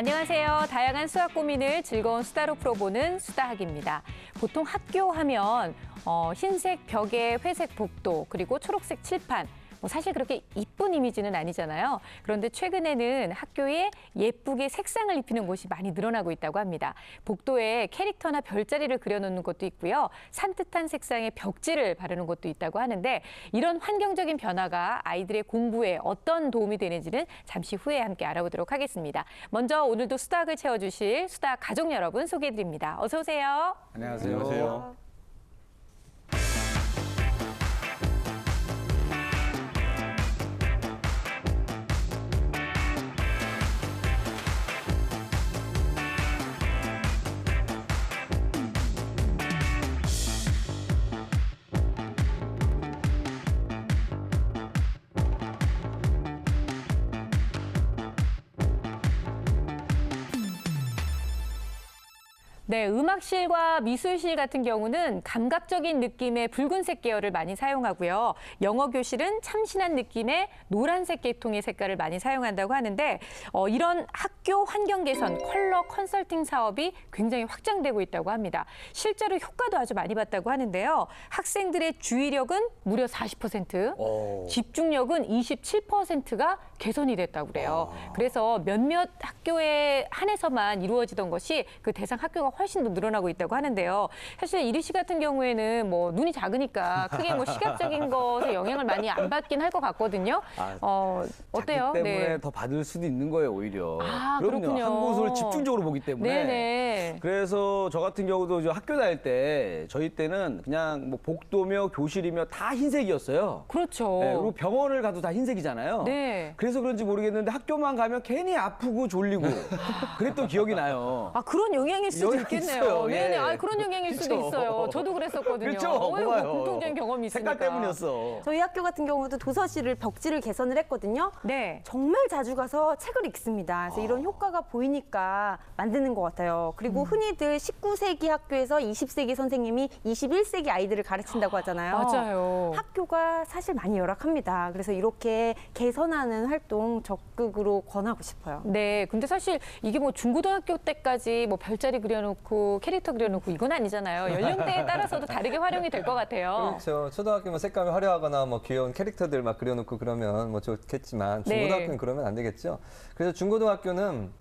안녕하세요. 다양한 수학 고민을 즐거운 수다로 풀어보는 수다학입니다. 보통 학교 하면 흰색 벽에 회색 복도 그리고 초록색 칠판 사실 그렇게 이쁜 이미지는 아니잖아요. 그런데 최근에는 학교에 예쁘게 색상을 입히는 곳이 많이 늘어나고 있다고 합니다. 복도에 캐릭터나 별자리를 그려놓는 곳도 있고요. 산뜻한 색상의 벽지를 바르는 곳도 있다고 하는데 이런 환경적인 변화가 아이들의 공부에 어떤 도움이 되는지는 잠시 후에 함께 알아보도록 하겠습니다. 먼저 오늘도 수다학을 채워주실 수다학 가족 여러분 소개해드립니다. 어서 오세요. 안녕하세요. 안녕하세요. 네, 음악실과 미술실 같은 경우는 감각적인 느낌의 붉은색 계열을 많이 사용하고요. 영어 교실은 참신한 느낌의 노란색 계통의 색깔을 많이 사용한다고 하는데 이런 학교 환경 개선 컬러 컨설팅 사업이 굉장히 확장되고 있다고 합니다. 실제로 효과도 아주 많이 봤다고 하는데요. 학생들의 주의력은 무려 40%, 집중력은 27%가 개선이 됐다고 그래요. 그래서 몇몇 학교에 한해서만 이루어지던 것이 그 대상 학교가 훨씬 더 늘어나고 있다고 하는데요. 사실 이리 씨 같은 경우에는 눈이 작으니까 크게 시각적인 것에 영향을 많이 안 받긴 할 것 같거든요. 어때요? 작기 때문에 네. 더 받을 수도 있는 거예요, 오히려. 그럼요. 그렇군요. 한 곳을 집중적으로 보기 때문에. 네네. 그래서 저 같은 경우도 이제 학교 다닐 때 저희 때는 그냥 복도며 교실이며 다 흰색이었어요. 그렇죠. 네, 그리고 병원을 가도 다 흰색이잖아요. 네. 그래서 그런지 모르겠는데 학교만 가면 괜히 아프고 졸리고 그랬던 기억이 나요. 그런 영향일 수도 영향이 있겠네요. 있어요. 네네. 예. 그런 영향일 수도 그렇죠. 있어요. 저도 그랬었거든요. 그렇죠. 봐요. 공통적인 경험이 있으니까. 색깔 때문이었어. 저희 학교 같은 경우도 도서실을 벽지를 개선을 했거든요. 네. 정말 자주 가서 책을 읽습니다. 그래서 이런 효과가 보이니까 만드는 것 같아요. 그리고 흔히들 19세기 학교에서 20세기 선생님이 21세기 아이들을 가르친다고 하잖아요. 맞아요. 학교가 사실 많이 열악합니다. 그래서 이렇게 개선하는 활동 적극으로 권하고 싶어요. 네, 근데 사실 이게 중고등학교 때까지 별자리 그려놓고 캐릭터 그려놓고 이건 아니잖아요. 연령대에 따라서도 다르게 활용이 될 것 같아요. 그렇죠. 초등학교면 색감이 화려하거나 귀여운 캐릭터들 막 그려놓고 그러면 좋겠지만 중고등학교는 네. 그러면 안 되겠죠. 그래서 중고등학교는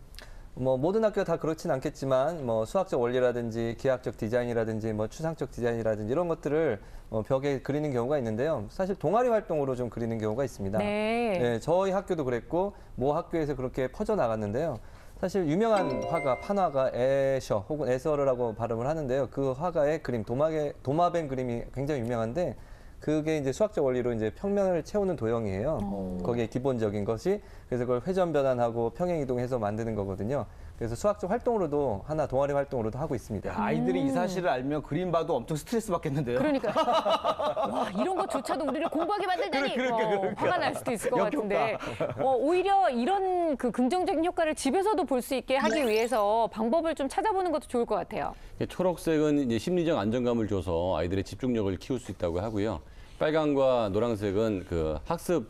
모든 학교가 다 그렇진 않겠지만 수학적 원리라든지 기하학적 디자인이라든지 추상적 디자인이라든지 이런 것들을 벽에 그리는 경우가 있는데요. 사실 동아리 활동으로 좀 그리는 경우가 있습니다. 네. 네, 저희 학교도 그랬고 모 학교에서 그렇게 퍼져 나갔는데요. 사실 유명한 화가 판화가 에셔 혹은 에서르라고 발음을 하는데요. 그 화가의 그림 도마뱀 그림이 굉장히 유명한데 그게 이제 수학적 원리로 이제 평면을 채우는 도형이에요. 거기에 기본적인 것이 그래서 그걸 회전 변환하고 평행 이동해서 만드는 거거든요. 그래서 수학적 활동으로도 하나 동아리 활동으로도 하고 있습니다. 아이들이 이 사실을 알면 그림 봐도 엄청 스트레스 받겠는데요. 그러니까 와 이런 것조차도 우리를 공부하게 만들다니 그러니까. 화가 날 수도 있을 것 역효과. 같은데 오히려 이런 그 긍정적인 효과를 집에서도 볼 수 있게 하기 위해서 방법을 좀 찾아보는 것도 좋을 것 같아요. 초록색은 이제 심리적 안정감을 줘서 아이들의 집중력을 키울 수 있다고 하고요. 빨강과 노란색은 그 학습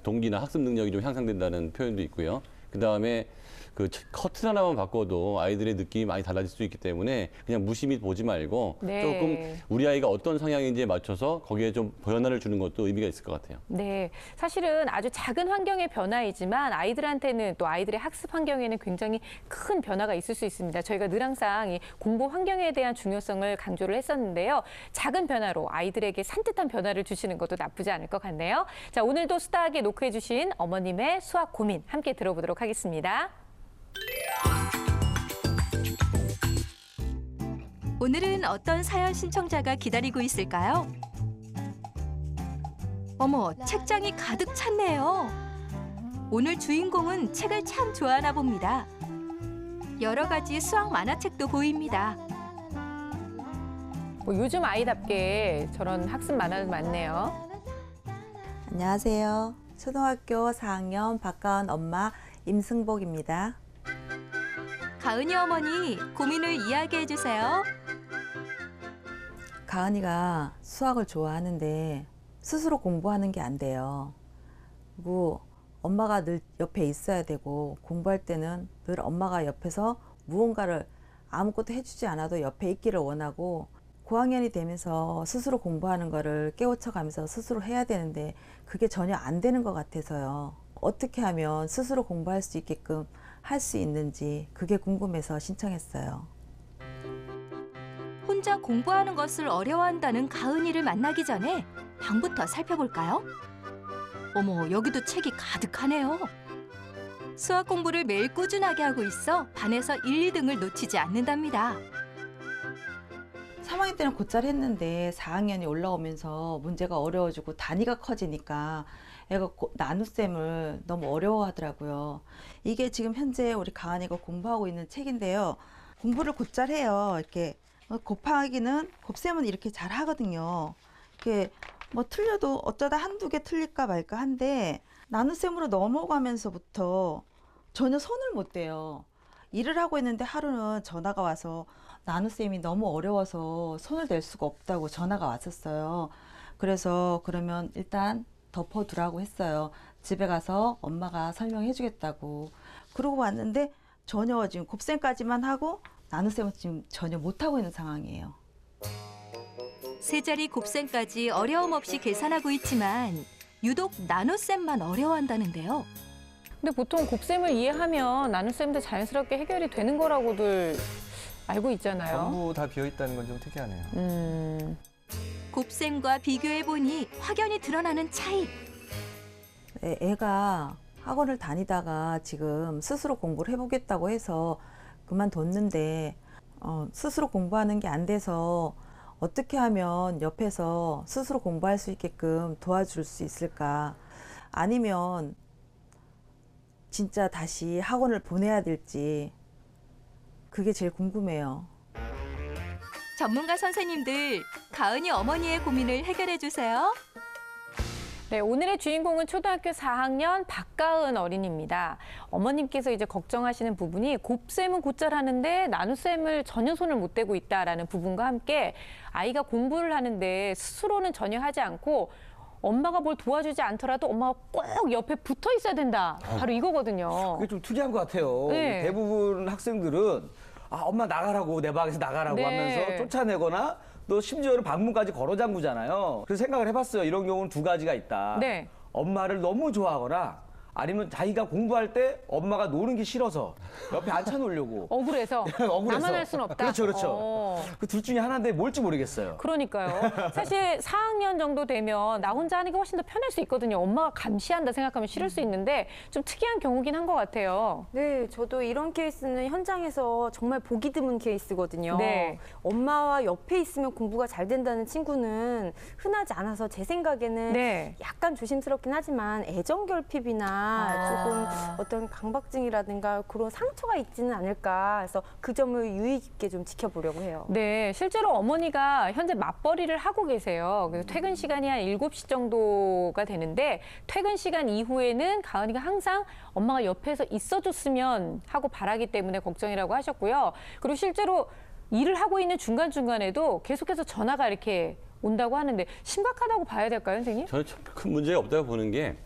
동기나 학습 능력이 좀 향상된다는 표현도 있고요. 그 다음에 그 커튼 하나만 바꿔도 아이들의 느낌이 많이 달라질 수 있기 때문에 그냥 무심히 보지 말고 네. 조금 우리 아이가 어떤 성향인지에 맞춰서 거기에 좀 변화를 주는 것도 의미가 있을 것 같아요. 네, 사실은 아주 작은 환경의 변화이지만 아이들한테는 또 아이들의 학습 환경에는 굉장히 큰 변화가 있을 수 있습니다. 저희가 늘 항상 이 공부 환경에 대한 중요성을 강조를 했었는데요. 작은 변화로 아이들에게 산뜻한 변화를 주시는 것도 나쁘지 않을 것 같네요. 자, 오늘도 수다하게 노크해 주신 어머님의 수학 고민 함께 들어보도록 하겠습니다. 오늘은 어떤 사연 신청자가 기다리고 있을까요? 어머, 책장이 가득 찼네요. 오늘 주인공은 책을 참 좋아하나 봅니다. 여러 가지 수학 만화책도 보입니다. 요즘 아이답게 저런 학습 만화도 많네요. 안녕하세요. 초등학교 4학년 박가은 엄마 임승복입니다. 가은이 어머니, 고민을 이야기해 주세요. 가은이가 수학을 좋아하는데 스스로 공부하는 게 안 돼요. 그리고 엄마가 늘 옆에 있어야 되고 공부할 때는 늘 엄마가 옆에서 무언가를 아무것도 해주지 않아도 옆에 있기를 원하고 고학년이 되면서 스스로 공부하는 거를 깨우쳐가면서 스스로 해야 되는데 그게 전혀 안 되는 것 같아서요. 어떻게 하면 스스로 공부할 수 있게끔 할 수 있는지 그게 궁금해서 신청했어요. 혼자 공부하는 것을 어려워한다는 가은이를 만나기 전에 방부터 살펴볼까요? 어머, 여기도 책이 가득하네요. 수학 공부를 매일 꾸준하게 하고 있어 반에서 1, 2등을 놓치지 않는답니다. 3학년 때는 곧잘 했는데 4학년이 올라오면서 문제가 어려워지고 단위가 커지니까 애가 나눗셈을 너무 어려워하더라고요. 이게 지금 현재 우리 가은이가 공부하고 있는 책인데요. 공부를 곧잘 해요. 이렇게 곱하기는 곱셈은 이렇게 잘 하거든요. 이렇게 뭐 틀려도 어쩌다 한두 개 틀릴까 말까 한데 나눗셈으로 넘어가면서부터 전혀 손을 못 대요. 일을 하고 있는데 하루는 전화가 와서 나눗셈이 너무 어려워서 손을 댈 수가 없다고 전화가 왔었어요. 그래서 그러면 일단 덮어두라고 했어요. 집에 가서 엄마가 설명해 주겠다고. 그러고 왔는데 전혀 지금 곱셈까지만 하고 나눗셈은 지금 전혀 못하고 있는 상황이에요. 세 자리 곱셈까지 어려움 없이 계산하고 있지만 유독 나눗셈만 어려워한다는데요. 근데 보통 곱셈을 이해하면 나눗셈도 자연스럽게 해결이 되는 거라고들 알고 있잖아요. 전부 다 비어있다는 건 좀 특이하네요. 곱셈과 비교해보니 확연히 드러나는 차이. 애가 학원을 다니다가 지금 스스로 공부를 해보겠다고 해서 그만뒀는데 스스로 공부하는 게 안 돼서 어떻게 하면 옆에서 스스로 공부할 수 있게끔 도와줄 수 있을까? 아니면 진짜 다시 학원을 보내야 될지 그게 제일 궁금해요. 전문가 선생님들, 가은이 어머니의 고민을 해결해 주세요. 네, 오늘의 주인공은 초등학교 4학년 박가은 어린이입니다. 어머님께서 이제 걱정하시는 부분이 곱셈은 곧잘 하는데 나눗셈을 전혀 손을 못 대고 있다라는 부분과 함께 아이가 공부를 하는데 스스로는 전혀 하지 않고 엄마가 뭘 도와주지 않더라도 엄마가 꼭 옆에 붙어 있어야 된다. 바로 이거거든요. 그게 좀 특이한 것 같아요. 네. 대부분 학생들은 엄마 나가라고 내 방에서 나가라고 네. 하면서 쫓아내거나 또 심지어는 방문까지 걸어 잠그잖아요. 그래서 생각을 해봤어요. 이런 경우는 두 가지가 있다. 네. 엄마를 너무 좋아하거나 아니면 자기가 공부할 때 엄마가 노는 게 싫어서 옆에 앉혀놓으려고. 억울해서 억울해서. 나만 할 수는 없다. 그렇죠, 그렇죠. 그 둘 중에 하나인데 뭘지 모르겠어요. 그러니까요. 사실 4학년 정도 되면 나 혼자 하는 게 훨씬 더 편할 수 있거든요. 엄마가 감시한다 생각하면 싫을 수 있는데 좀 특이한 경우긴 한 것 같아요. 네, 저도 이런 케이스는 현장에서 정말 보기 드문 케이스거든요. 네. 엄마와 옆에 있으면 공부가 잘 된다는 친구는 흔하지 않아서 제 생각에는 네. 약간 조심스럽긴 하지만 애정결핍이나 조금 어떤 강박증이라든가 그런 상처가 있지는 않을까 해서 그 점을 유의 깊게 좀 지켜보려고 해요. 네, 실제로 어머니가 현재 맞벌이를 하고 계세요. 그래서 퇴근 시간이 한 7시 정도가 되는데 퇴근 시간 이후에는 가은이가 항상 엄마가 옆에서 있어줬으면 하고 바라기 때문에 걱정이라고 하셨고요. 그리고 실제로 일을 하고 있는 중간중간에도 계속해서 전화가 이렇게 온다고 하는데 심각하다고 봐야 될까요, 선생님? 저는 참 큰 문제가 없다고 보는 게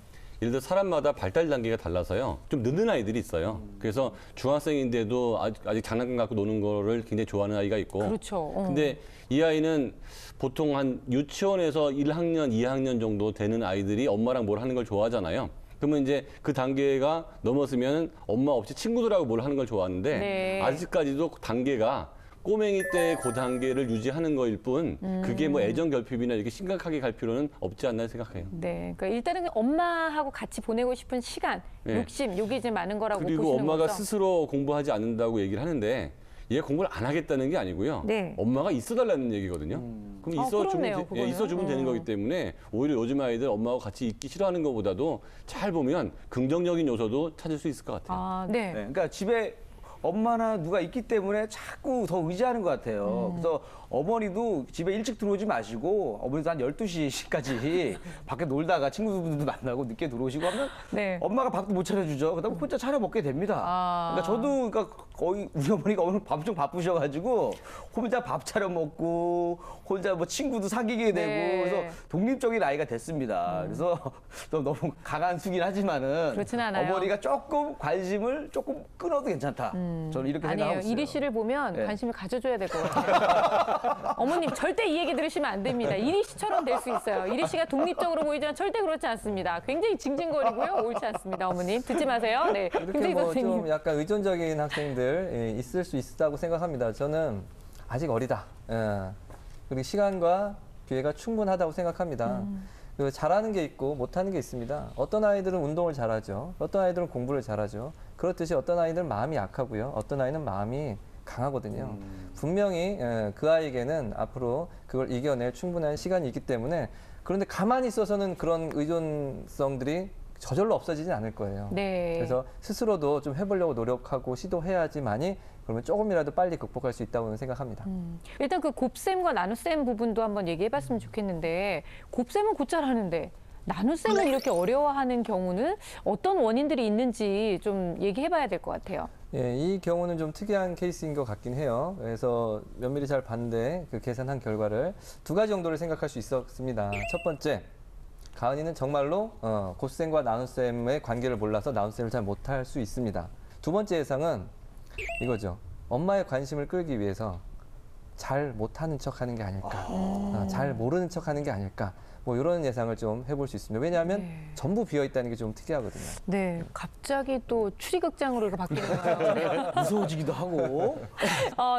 예를 들어 사람마다 발달 단계가 달라서요. 좀 늦는 아이들이 있어요. 그래서 중학생인데도 아직 장난감 갖고 노는 거를 굉장히 좋아하는 아이가 있고. 그렇죠. 근데 이 아이는 보통 한 유치원에서 1학년, 2학년 정도 되는 아이들이 엄마랑 뭘 하는 걸 좋아하잖아요. 그러면 이제 그 단계가 넘었으면 엄마 없이 친구들하고 뭘 하는 걸 좋아하는데 네. 아직까지도 단계가 꼬맹이 때 그 단계를 유지하는 거일 뿐 그게 뭐 애정 결핍이나 이렇게 심각하게 갈 필요는 없지 않나 생각해요. 네, 그러니까 일단은 엄마하고 같이 보내고 싶은 시간, 네. 욕심, 요게 이제 많은 거라고 그리고 보시는 엄마가 거죠? 스스로 공부하지 않는다고 얘기를 하는데 얘가 공부를 안 하겠다는 게 아니고요. 네. 엄마가 있어달라는 얘기거든요. 그럼 아, 있어주면, 그렇네요, 그거는. 있어주면 되는 거기 때문에 오히려 요즘 아이들 엄마하고 같이 있기 싫어하는 것보다도 잘 보면 긍정적인 요소도 찾을 수 있을 것 같아요. 아, 네. 네, 그러니까 집에 엄마나 누가 있기 때문에 자꾸 더 의지하는 것 같아요. 그래서 어머니도 집에 일찍 들어오지 마시고 어머니도 한 12시까지 밖에 놀다가 친구들도 만나고 늦게 들어오시고 하면 네. 엄마가 밥도 못 차려주죠. 그다음에 혼자 차려 먹게 됩니다. 아. 그러니까 저도 그러니까 거의 우리 어머니가 오늘 엄청 바쁘셔가지고 혼자 밥 차려 먹고 혼자 뭐 친구도 사귀게 되고 네. 그래서 독립적인 아이가 됐습니다. 그래서 또 너무 강한 수긴 하지만은 그렇진 않아요. 어머니가 조금 관심을 조금 끊어도 괜찮다. 저는 이렇게 아니에요. 생각하고 있어요. 이리 씨를 보면 네. 관심을 가져줘야 될 것 같아요. 어머님 절대 이 얘기 들으시면 안 됩니다. 이리 씨처럼 될 수 있어요. 이리 씨가 독립적으로 보이지만 절대 그렇지 않습니다. 굉장히 징징거리고요. 옳지 않습니다. 어머님 듣지 마세요. 네, 이렇게 김세희 뭐 선생님. 좀 약간 의존적인 학생들 있을 수 있다고 생각합니다. 저는 아직 어리다. 그리고 시간과 기회가 충분하다고 생각합니다. 그 잘하는 게 있고 못하는 게 있습니다. 어떤 아이들은 운동을 잘하죠. 어떤 아이들은 공부를 잘하죠. 그렇듯이 어떤 아이들은 마음이 약하고요. 어떤 아이는 마음이 강하거든요. 분명히 그 아이에게는 앞으로 그걸 이겨낼 충분한 시간이 있기 때문에 그런데 가만히 있어서는 그런 의존성들이 저절로 없어지진 않을 거예요. 네. 그래서 스스로도 좀 해보려고 노력하고 시도해야지만이 그러면 조금이라도 빨리 극복할 수 있다고 생각합니다. 일단 그 곱셈과 나눗셈 부분도 한번 얘기해봤으면 좋겠는데 곱셈은 곧잘 하는데 나눗셈을 이렇게 어려워하는 경우는 어떤 원인들이 있는지 좀 얘기해봐야 될 것 같아요. 예, 이 경우는 좀 특이한 케이스인 것 같긴 해요. 그래서 면밀히 잘 봤는데 그 계산한 결과를 두 가지 정도를 생각할 수 있었습니다. 첫 번째, 가은이는 정말로 곱셈과 나눗셈의 관계를 몰라서 나눗셈을 잘 못할 수 있습니다. 두 번째 예상은 이거죠. 엄마의 관심을 끌기 위해서 잘 못하는 척하는 게 아닐까, 잘 모르는 척하는 게 아닐까. 뭐 이런 예상을 좀 해볼 수 있습니다. 왜냐하면 네. 전부 비어 있다는 게 좀 특이하거든요. 네, 갑자기 또 추리극장으로 이렇게 바뀌는 거예요. 무서워지기도 하고.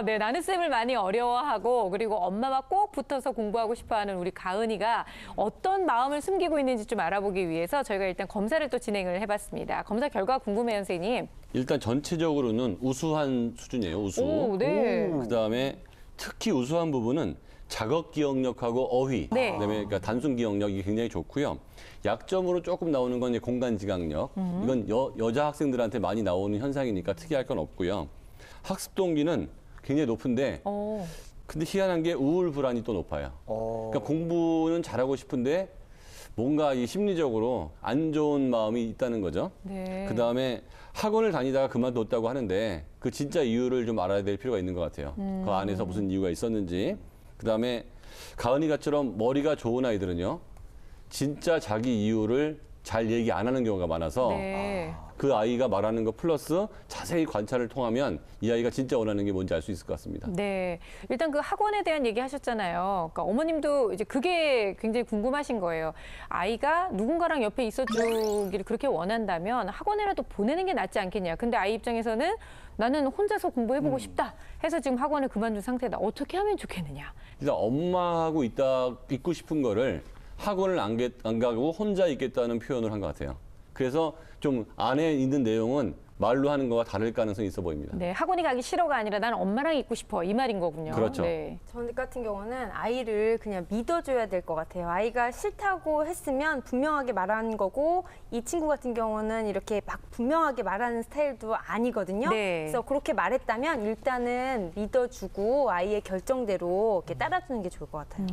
네, 나눗셈을 많이 어려워하고 그리고 엄마와 꼭 붙어서 공부하고 싶어하는 우리 가은이가 어떤 마음을 숨기고 있는지 좀 알아보기 위해서 저희가 일단 검사를 또 진행을 해봤습니다. 검사 결과 궁금해요, 선생님. 일단 전체적으로는 우수한 수준이에요. 우수. 오, 네. 그다음에 특히 우수한 부분은 작업 기억력하고 어휘, 네. 그다음에 그러니까 단순 기억력이 굉장히 좋고요. 약점으로 조금 나오는 건 이제 공간 지각력. 이건 여자 학생들한테 많이 나오는 현상이니까 특이할 건 없고요. 학습 동기는 굉장히 높은데, 오. 근데 희한한 게 우울 불안이 또 높아요. 그러니까 공부는 잘하고 싶은데 뭔가 이 심리적으로 안 좋은 마음이 있다는 거죠. 네. 그다음에 학원을 다니다가 그만뒀다고 하는데 그 진짜 이유를 좀 알아야 될 필요가 있는 것 같아요. 그 안에서 무슨 이유가 있었는지. 그다음에 가은이가처럼 머리가 좋은 아이들은요. 진짜 자기 이유를 잘 얘기 안 하는 경우가 많아서 네. 그 아이가 말하는 거 플러스 자세히 관찰을 통하면 이 아이가 진짜 원하는 게 뭔지 알 수 있을 것 같습니다. 네. 일단 그 학원에 대한 얘기 하셨잖아요. 그러니까 어머님도 이제 그게 굉장히 궁금하신 거예요. 아이가 누군가랑 옆에 있어주기를 그렇게 원한다면 학원에라도 보내는 게 낫지 않겠냐. 근데 아이 입장에서는 나는 혼자서 공부해보고 싶다 해서 지금 학원을 그만둔 상태다. 어떻게 하면 좋겠느냐. 일단 엄마하고 있고 싶은 거를 학원을 안 가고 혼자 있겠다는 표현을 한 것 같아요. 그래서 좀 안에 있는 내용은 말로 하는 거와 다를 가능성이 있어 보입니다. 네, 학원이 가기 싫어가 아니라 나는 엄마랑 있고 싶어 이 말인 거군요. 그렇죠. 네. 저 같은 경우는 아이를 그냥 믿어줘야 될 것 같아요. 아이가 싫다고 했으면 분명하게 말하는 거고 이 친구 같은 경우는 이렇게 막 분명하게 말하는 스타일도 아니거든요. 네. 그래서 그렇게 말했다면 일단은 믿어주고 아이의 결정대로 이렇게 따라주는 게 좋을 것 같아요.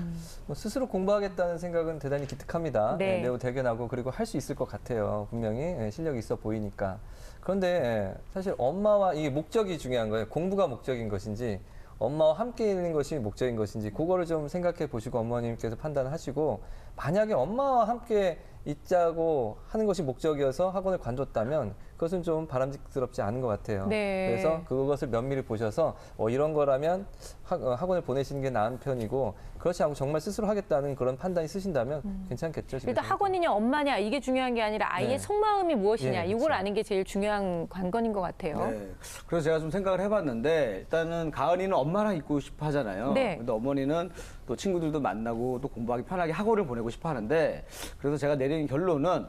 뭐 스스로 공부하겠다는 생각은 대단히 기특합니다. 네. 매우 대견하고 그리고 할 수 있을 것 같아요. 분명히 실력이 있어 보이니까. 그런데 사실 엄마와 이게 목적이 중요한 거예요. 공부가 목적인 것인지 엄마와 함께 있는 것이 목적인 것인지 그거를 좀 생각해 보시고 어머님께서 판단하시고 만약에 엄마와 함께 있자고 하는 것이 목적이어서 학원을 관뒀다면 그것은 좀 바람직스럽지 않은 것 같아요. 네. 그래서 그것을 면밀히 보셔서 이런 거라면 학원을 보내시는 게 나은 편이고 그렇지 않고 정말 스스로 하겠다는 그런 판단이 쓰신다면 괜찮겠죠. 지금. 일단 학원이냐 엄마냐 이게 중요한 게 아니라 아이의 네. 속마음이 무엇이냐 예, 이걸 그렇죠. 아는 게 제일 중요한 관건인 것 같아요. 네. 그래서 제가 좀 생각을 해봤는데 일단은 가은이는 엄마랑 있고 싶어 하잖아요. 네. 근데 어머니는 또 친구들도 만나고 또 공부하기 편하게 학원을 보내고 싶어 하는데 그래서 제가 내린 결론은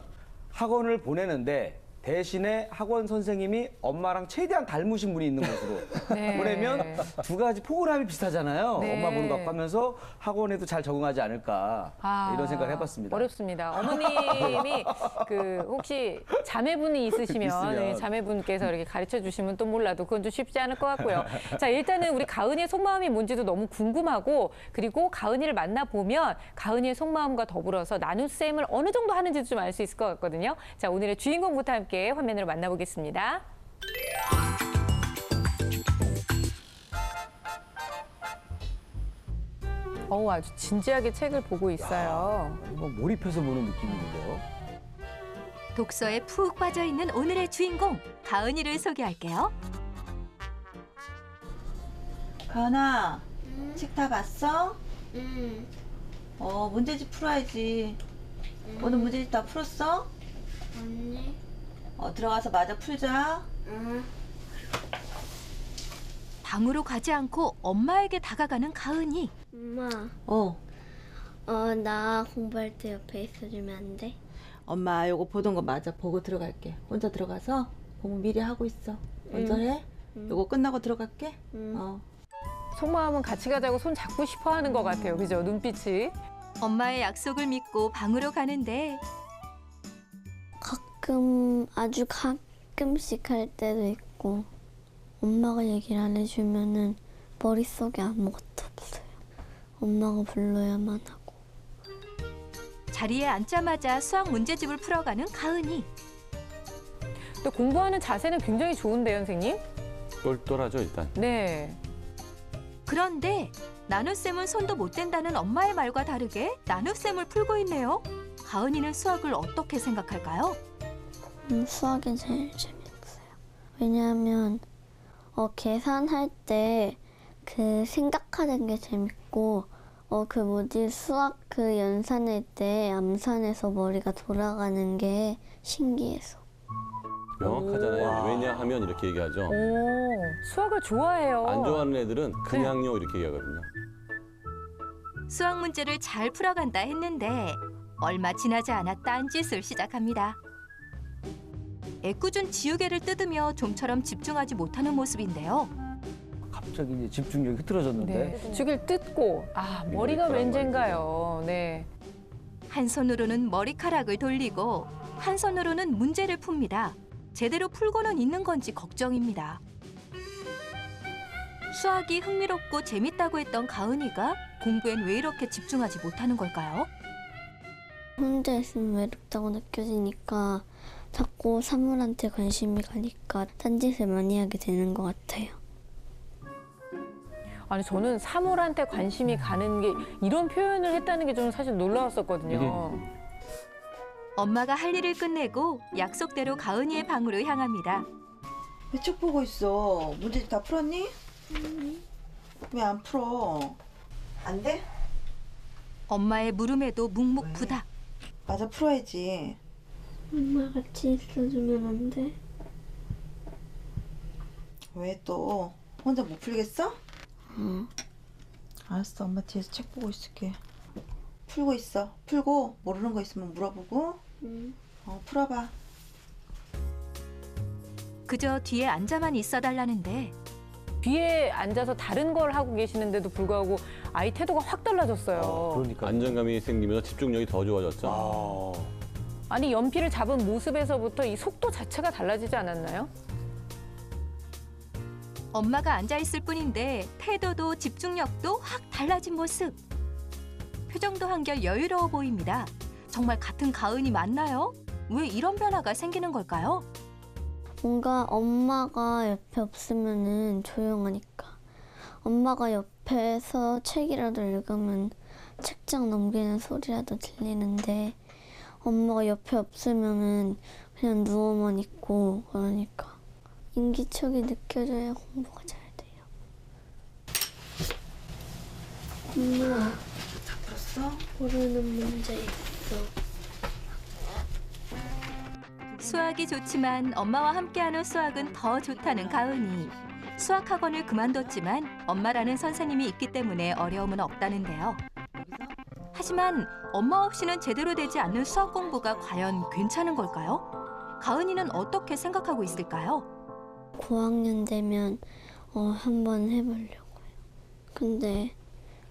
학원을 보내는데 대신에 학원 선생님이 엄마랑 최대한 닮으신 분이 있는 곳으로 네. 보내면 두 가지 포근함이 비슷하잖아요. 네. 엄마 보는 것 같고 하면서 학원에도 잘 적응하지 않을까 이런 생각을 해봤습니다. 어렵습니다. 어머님이 혹시 자매분이 있으시면 있으면. 네, 자매분께서 이렇게 가르쳐 주시면 또 몰라도 그건 좀 쉽지 않을 것 같고요. 자, 일단은 우리 가은이의 속마음이 뭔지도 너무 궁금하고 그리고 가은이를 만나보면 가은이의 속마음과 더불어서 나눗셈을 어느 정도 하는지도 좀 알 수 있을 것 같거든요. 자, 오늘의 주인공부터 함께 화면으로 만나보겠습니다. 아주 진지하게 책을 보고 있어요. 뭐 몰입해서 보는 느낌인데요. 독서에 푹 빠져 있는 오늘의 주인공 가은이를 소개할게요. 가은아, 책 다 봤어? 응. 문제집 풀어야지. 오늘 문제집 다 풀었어? 언니? 들어가서 마저 풀자. 응. 방으로 가지 않고 엄마에게 다가가는 가은이. 엄마, 어, 나 공부할 때 옆에 있어주면 안 돼? 엄마 요거 보던 거 마저 보고 들어갈게. 혼자 들어가서 공부 미리 하고 있어. 먼저 해. 요거 끝나고 들어갈게. 속마음은 같이 가자고 손 잡고 싶어 하는 것 같아요. 그죠? 눈빛이. 엄마의 약속을 믿고 방으로 가는데 아주 가끔씩 할 때도 있고, 엄마가 얘기를 안 해주면은 머릿속에 아무것도 없어요. 엄마가 불러야만 하고. 자리에 앉자마자 수학 문제집을 풀어가는 가은이. 또 공부하는 자세는 굉장히 좋은데요, 선생님? 똘똘하죠, 일단. 네. 그런데 나눗셈은 손도 못 댄다는 엄마의 말과 다르게 나눗셈을 풀고 있네요. 가은이는 수학을 어떻게 생각할까요? 수학이 제일 재밌어요. 왜냐하면 계산할 때 생각하는 게 재밌고, 수학 연산할 때 암산해서 머리가 돌아가는 게 신기해서. 명확하잖아요. 왜냐하면 이렇게 얘기하죠. 수학을 좋아해요. 안 좋아하는 애들은 그냥요 이렇게 얘기하거든요. 수학 문제를 잘 풀어간다 했는데 얼마 지나지 않아 딴짓을 시작합니다. 애꿎은 지우개를 뜯으며 좀처럼 집중하지 못하는 모습인데요. 갑자기 이제 집중력이 흐트러졌는데. 네. 죽일 뜯고, 머리가 왠젠가요. 네. 한 손으로는 머리카락을 돌리고 한 손으로는 문제를 풉니다. 제대로 풀고는 있는 건지 걱정입니다. 수학이 흥미롭고 재밌다고 했던 가은이가 공부엔 왜 이렇게 집중하지 못하는 걸까요? 혼자 있으면 외롭다고 느껴지니까 자꾸 사물한테 관심이 가니까 딴짓을 많이 하게 되는 것 같아요. 아니, 저는 사물한테 관심이 가는 게 이런 표현을 했다는 게 좀 사실 놀라웠었거든요. 엄마가 할 일을 끝내고 약속대로 가은이의 방으로 향합니다. 왜 책 보고 있어? 문제집 다 풀었니? 왜 안 풀어? 안 돼? 엄마의 물음에도 묵묵부답. 맞아 풀어야지. 엄마 같이 있어주면 안 돼? 왜 또? 혼자 못 풀겠어? 응. 알았어, 엄마 뒤에서 책 보고 있을게. 풀고 있어. 풀고 모르는 거 있으면 물어보고. 응. 풀어봐. 그저 뒤에 앉아만 있어달라는데 뒤에 앉아서 다른 걸 하고 계시는데도 불구하고 아이 태도가 확 달라졌어요. 그러니까. 안정감이 생기면서 집중력이 더 좋아졌죠. 아니, 연필을 잡은 모습에서부터 이 속도 자체가 달라지지 않았나요? 엄마가 앉아있을 뿐인데 태도도 집중력도 확 달라진 모습. 표정도 한결 여유로워 보입니다. 정말 같은 가은이 맞나요? 왜 이런 변화가 생기는 걸까요? 뭔가 엄마가 옆에 없으면은 조용하니까. 엄마가 옆에서 책이라도 읽으면 책장 넘기는 소리라도 들리는데 엄마가 옆에 없으면은 그냥 누워만 있고 그러니까 인기척이 느껴져야 공부가 잘 돼요. 엄마, 다 풀었어? 모르는 문제 있어. 수학이 좋지만 엄마와 함께하는 수학은 더 좋다는 가은이. 수학 학원을 그만뒀지만 엄마라는 선생님이 있기 때문에 어려움은 없다는데요. 하지만 엄마 없이는 제대로 되지 않는 수학 공부가 과연 괜찮은 걸까요? 가은이는 어떻게 생각하고 있을까요? 고학년 되면 한번 해보려고요. 근데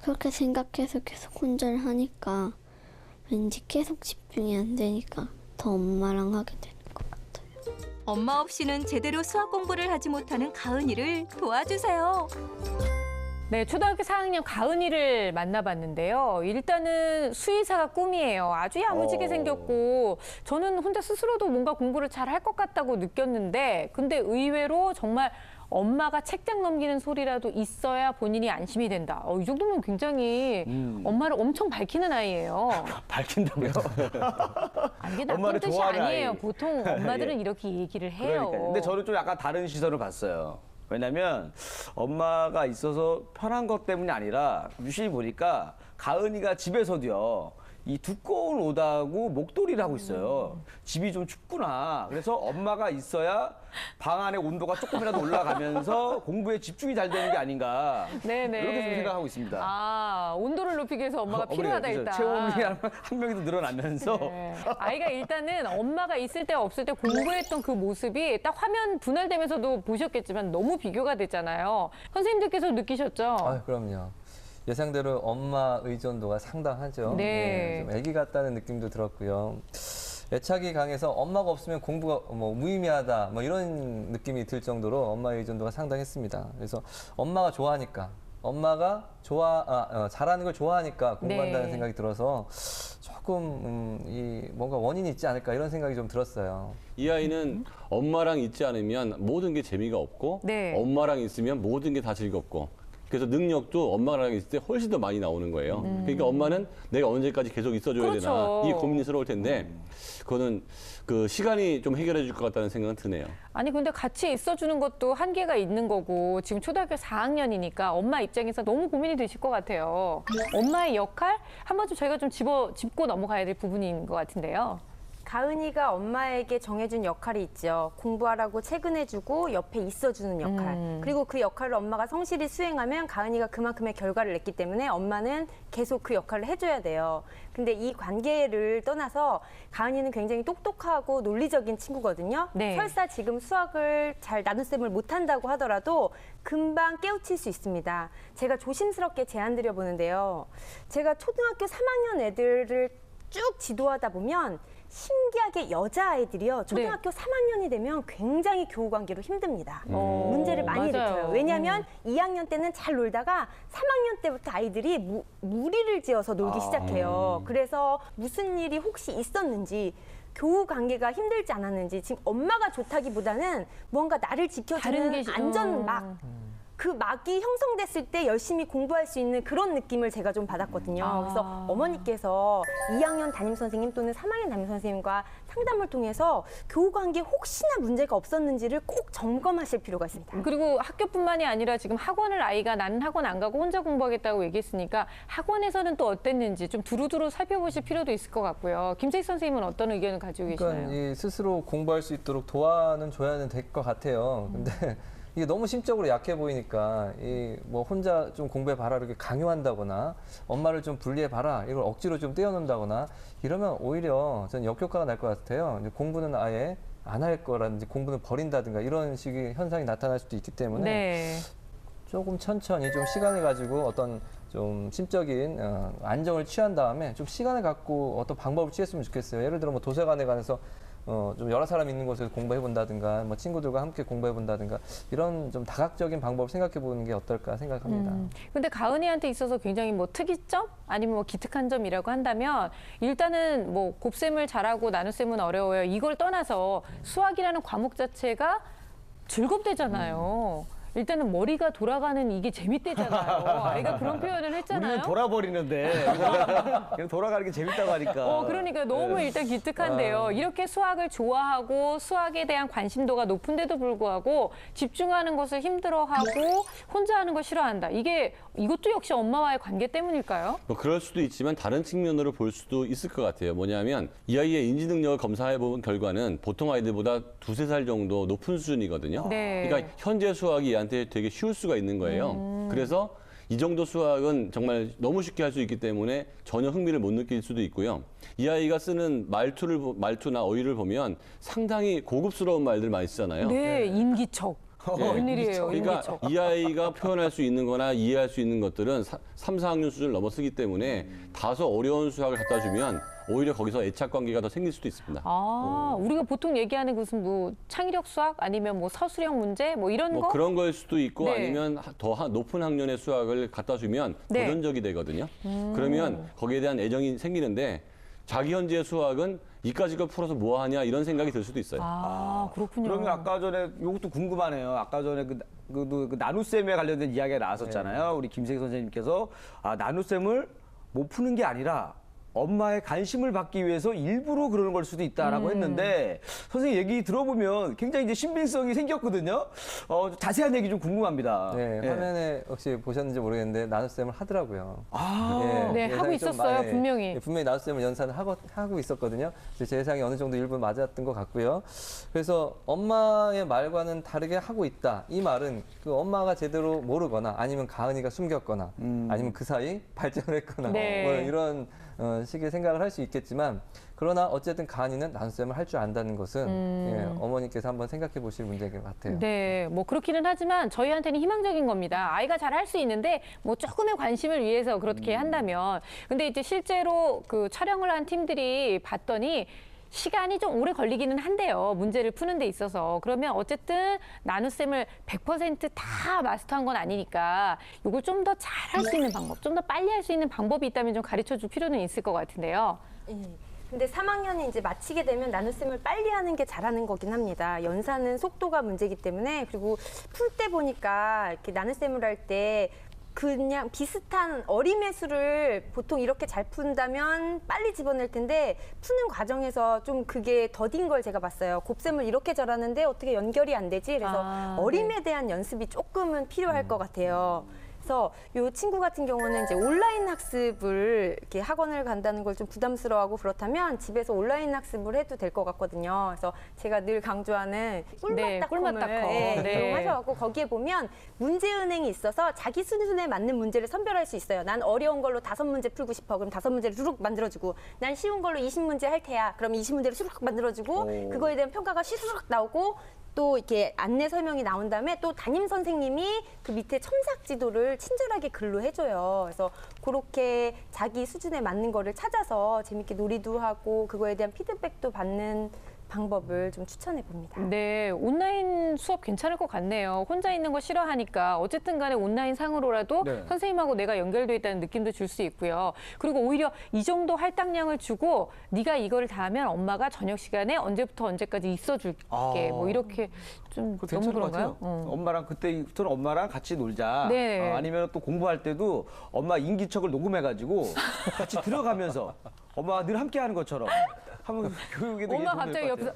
그렇게 생각해서 계속 혼자를 하니까 왠지 계속 집중이 안 되니까 더 엄마랑 하게 되는 것 같아요. 엄마 없이는 제대로 수학 공부를 하지 못하는 가은이를 도와주세요. 네, 초등학교 4학년 가은이를 만나봤는데요. 일단은 수의사가 꿈이에요. 아주 야무지게 생겼고 저는 혼자 스스로도 뭔가 공부를 잘 할 것 같다고 느꼈는데 근데 의외로 정말 엄마가 책장 넘기는 소리라도 있어야 본인이 안심이 된다. 이 정도면 굉장히 엄마를 엄청 밝히는 아이예요. 밝힌다고요? 이게 나쁜 엄마를 뜻이 좋아하는 아니에요. 아이. 보통 엄마들은 이렇게 얘기를 해요. 그러니까요. 근데 저는 좀 약간 다른 시선을 봤어요. 왜냐면 엄마가 있어서 편한 것 때문이 아니라 유심히 보니까 가은이가 집에서도요. 이 두꺼운 옷하고 목도리를 하고 있어요. 집이 좀 춥구나. 그래서 엄마가 있어야 방 안의 온도가 조금이라도 올라가면서 공부에 집중이 잘 되는 게 아닌가. 네네. 이렇게 좀 생각하고 있습니다. 아, 온도를 높이기 위해서 엄마가 필요하다 그래요. 일단. 체온이 한 명이 더 늘어나면서 네. 아이가 일단은 엄마가 있을 때 없을 때 공부했던 그 모습이 딱 화면 분할되면서도 보셨겠지만 너무 비교가 됐잖아요. 선생님들께서 느끼셨죠? 아, 그럼요. 예상대로 엄마 의존도가 상당하죠. 네. 좀 아기 같다는 느낌도 들었고요. 애착이 강해서 엄마가 없으면 공부가 무의미하다 이런 느낌이 들 정도로 엄마 의존도가 상당했습니다. 그래서 엄마가 좋아하니까 엄마가 잘하는 걸 좋아하니까 공부한다는 네. 생각이 들어서 조금 뭔가 원인이 있지 않을까 이런 생각이 좀 들었어요. 이 아이는 엄마랑 있지 않으면 모든 게 재미가 없고 네. 엄마랑 있으면 모든 게 다 즐겁고 그래서 능력도 엄마랑 있을 때 훨씬 더 많이 나오는 거예요. 그러니까 엄마는 내가 언제까지 계속 있어줘야 그렇죠. 되나 이게 고민스러울 텐데 그거는 그 시간이 좀 해결해 줄 것 같다는 생각은 드네요. 아니 근데 같이 있어주는 것도 한계가 있는 거고 지금 초등학교 4학년이니까 엄마 입장에서 너무 고민이 되실 것 같아요. 엄마의 역할 한 번쯤 저희가 좀 짚고 넘어가야 될 부분인 것 같은데요. 가은이가 엄마에게 정해준 역할이 있죠. 공부하라고 체근해주고 옆에 있어주는 역할. 그리고 그 역할을 엄마가 성실히 수행하면 가은이가 그만큼의 결과를 냈기 때문에 엄마는 계속 그 역할을 해줘야 돼요. 근데 이 관계를 떠나서 가은이는 굉장히 똑똑하고 논리적인 친구거든요. 네. 설사 지금 수학을 잘 나눗셈을 못한다고 하더라도 금방 깨우칠 수 있습니다. 제가 조심스럽게 제안 드려보는데요. 제가 초등학교 3학년 애들을 쭉 지도하다 보면 신기하게 여자아이들이요. 초등학교 3학년이 되면 굉장히 교우 관계로 힘듭니다. 문제를 많이 맞아요. 일으켜요. 왜냐하면 2학년 때는 잘 놀다가 3학년 때부터 아이들이 무리를 지어서 놀기 시작해요. 그래서 무슨 일이 혹시 있었는지 교우 관계가 힘들지 않았는지 지금 엄마가 좋다기보다는 뭔가 나를 지켜주는 안전막 그 막이 형성됐을 때 열심히 공부할 수 있는 그런 느낌을 제가 좀 받았거든요. 그래서 어머니께서 2학년 담임선생님 또는 3학년 담임선생님과 상담을 통해서 교우관계 혹시나 문제가 없었는지를 꼭 점검하실 필요가 있습니다. 그리고 학교뿐만이 아니라 지금 학원을 아이가 나는 학원 안 가고 혼자 공부하겠다고 얘기했으니까 학원에서는 또 어땠는지 좀 두루두루 살펴보실 필요도 있을 것 같고요. 김재익 선생님은 어떤 의견을 가지고 계시나요? 그러니까 스스로 공부할 수 있도록 도와는 줘야는 될 것 같아요. 근데 이게 너무 심적으로 약해 보이니까 혼자 좀 공부해 봐라 이렇게 강요한다거나 엄마를 좀 분리해 봐라 이걸 억지로 좀 떼어놓는다거나 이러면 오히려 전 역효과가 날 것 같아요. 이제 공부는 아예 안 할 거라든지 공부는 버린다든가 이런 식의 현상이 나타날 수도 있기 때문에 네. 조금 천천히 좀 시간을 가지고 어떤 좀 심적인 안정을 취한 다음에 좀 시간을 갖고 어떤 방법을 취했으면 좋겠어요. 예를 들어 도서관에 가서 좀 여러 사람 있는 곳에서 공부해 본다든가 친구들과 함께 공부해 본다든가 이런 좀 다각적인 방법을 생각해 보는 게 어떨까 생각합니다. 근데 가은이한테 있어서 굉장히 특이점 아니면 기특한 점이라고 한다면 일단은 곱셈을 잘하고 나눗셈은 어려워요. 이걸 떠나서 수학이라는 과목 자체가 즐겁대잖아요. 일단은 머리가 돌아가는 이게 재밌대잖아요. 아이가 그런 표현을 했잖아요. 우리는 돌아버리는데 그냥 돌아가는 게 재밌다고 하니까. 그러니까 너무 일단 기특한데요. 이렇게 수학을 좋아하고 수학에 대한 관심도가 높은데도 불구하고 집중하는 것을 힘들어하고 혼자 하는 걸 싫어한다. 이것도 역시 엄마와의 관계 때문일까요? 그럴 수도 있지만 다른 측면으로 볼 수도 있을 것 같아요. 뭐냐면 이 아이의 인지 능력을 검사해 본 결과는 보통 아이들보다 2-3살 정도 높은 수준이거든요. 네. 그러니까 현재 수학이 얘한테 되게 쉬울 수가 있는 거예요. 그래서 이 정도 수학은 정말 너무 쉽게 할 수 있기 때문에 전혀 흥미를 못 느낄 수도 있고요. 이 아이가 쓰는 말투나 어휘를 보면 상당히 고급스러운 말들 많이 쓰잖아요. 네, 인기척. 웬일이에요, 그러니까 인기척. 이 아이가 표현할 수 있는 거나 이해할 수 있는 것들은 3, 4학년 수준을 넘어서기 때문에 다소 어려운 수학을 갖다 주면 오히려 거기서 애착 관계가 더 생길 수도 있습니다. 아, 우리가 보통 얘기하는 무슨 뭐 창의력 수학 아니면 뭐 서술형 문제 뭐 이런 뭐 거? 그런 거일 수도 있고 네. 아니면 더 높은 학년의 수학을 갖다 주면 네. 도전적이 되거든요. 그러면 거기에 대한 애정이 생기는데 자기 현재의 수학은 이까지 걸 풀어서 뭐 하냐 이런 생각이 들 수도 있어요. 아, 그렇군요. 그러면 아까 전에 이것도 궁금하네요. 아까 전에 그 나눗셈에 관련된 이야기가 나왔었잖아요. 우리 김세희 선생님께서 나눗셈을 못 푸는 게 아니라 엄마의 관심을 받기 위해서 일부러 그러는 걸 수도 있다라고 했는데 선생님 얘기 들어보면 굉장히 이제 신빙성이 생겼거든요. 자세한 얘기 좀 궁금합니다. 네, 예. 화면에 혹시 보셨는지 모르겠는데 나눗셈을 하더라고요. 네, 하고 예상이 좀 있었어요, 많이, 분명히. 분명히 나눗셈을 연산을 하고 있었거든요. 제 예상이 어느 정도 일부 맞았던 것 같고요. 그래서 엄마의 말과는 다르게 하고 있다. 이 말은 그 엄마가 제대로 모르거나 아니면 가은이가 숨겼거나 아니면 그 사이 발전했거나 네. 뭐 이런 식의 생각을 할 수 있겠지만 그러나 어쨌든 가은이는 나눗셈을 할 줄 안다는 것은 어머니께서 한번 생각해 보실 문제인 것 같아요. 네, 뭐 그렇기는 하지만 저희한테는 희망적인 겁니다. 아이가 잘 할 수 있는데 뭐 조금의 관심을 위해서 그렇게 한다면. 근데 이제 실제로 그 촬영을 한 팀들이 봤더니 시간이 좀 오래 걸리기는 한데요. 문제를 푸는 데 있어서. 그러면 어쨌든 나눗셈을 100%다 마스터한 건 아니니까 이걸 좀 더 잘 할 수 있는 방법, 좀 더 빨리 할 수 있는 방법이 있다면 좀 가르쳐 줄 필요는 있을 것 같은데요. 근데 3학년이 이제 마치게 되면 나눗셈을 빨리 하는 게 잘하는 거긴 합니다. 연산은 속도가 문제이기 때문에 그리고 풀 때 보니까 이렇게 나눗셈을 할 때 그냥 비슷한 어림의 수를 보통 이렇게 잘 푼다면 빨리 집어낼 텐데 푸는 과정에서 좀 그게 더딘 걸 제가 봤어요. 곱셈을 이렇게 절하는데 어떻게 연결이 안 되지? 그래서 어림에 대한 연습이 조금은 필요할 것 같아요. 그래서 이 친구 같은 경우는 이제 온라인 학습을 이렇게 학원을 간다는 걸 좀 부담스러워하고 그렇다면 집에서 온라인 학습을 해도 될 것 같거든요. 그래서 제가 늘 강조하는 꿀맛닷컴을 꿀맛닷컴. 네. 이용하셔갖고 거기에 보면 문제은행이 있어서 자기 수준에 맞는 문제를 선별할 수 있어요. 난 어려운 걸로 5문제 풀고 싶어. 그럼 5문제를 슈룩 만들어주고 난 쉬운 걸로 20문제 할 테야. 그럼 20문제를 슈룩 만들어주고 그거에 대한 평가가 슈룩 나오고 또 이렇게 안내 설명이 나온 다음에 또 담임 선생님이 그 밑에 첨삭 지도를 친절하게 글로 해줘요. 그래서 그렇게 자기 수준에 맞는 거를 찾아서 재밌게 놀이도 하고 그거에 대한 피드백도 받는 방법을 좀 추천해 봅니다. 네, 온라인 수업 괜찮을 것 같네요. 혼자 있는 거 싫어하니까 어쨌든 간에 온라인 상으로라도 네. 선생님하고 내가 연결돼 있다는 느낌도 줄 수 있고요. 그리고 오히려 이 정도 할당량을 주고 네가 이거를 다 하면 엄마가 저녁 시간에 언제부터 언제까지 있어줄게. 뭐 이렇게 좀 그거 너무 괜찮을 것 그런가요? 같아요. 엄마랑 그때부터는 엄마랑 같이 놀자. 네. 아니면 또 공부할 때도 엄마 인기척을 녹음해가지고 같이 들어가면서 엄마가 늘 함께하는 것처럼 한번 교육에도 엄마 갑자기 옆에서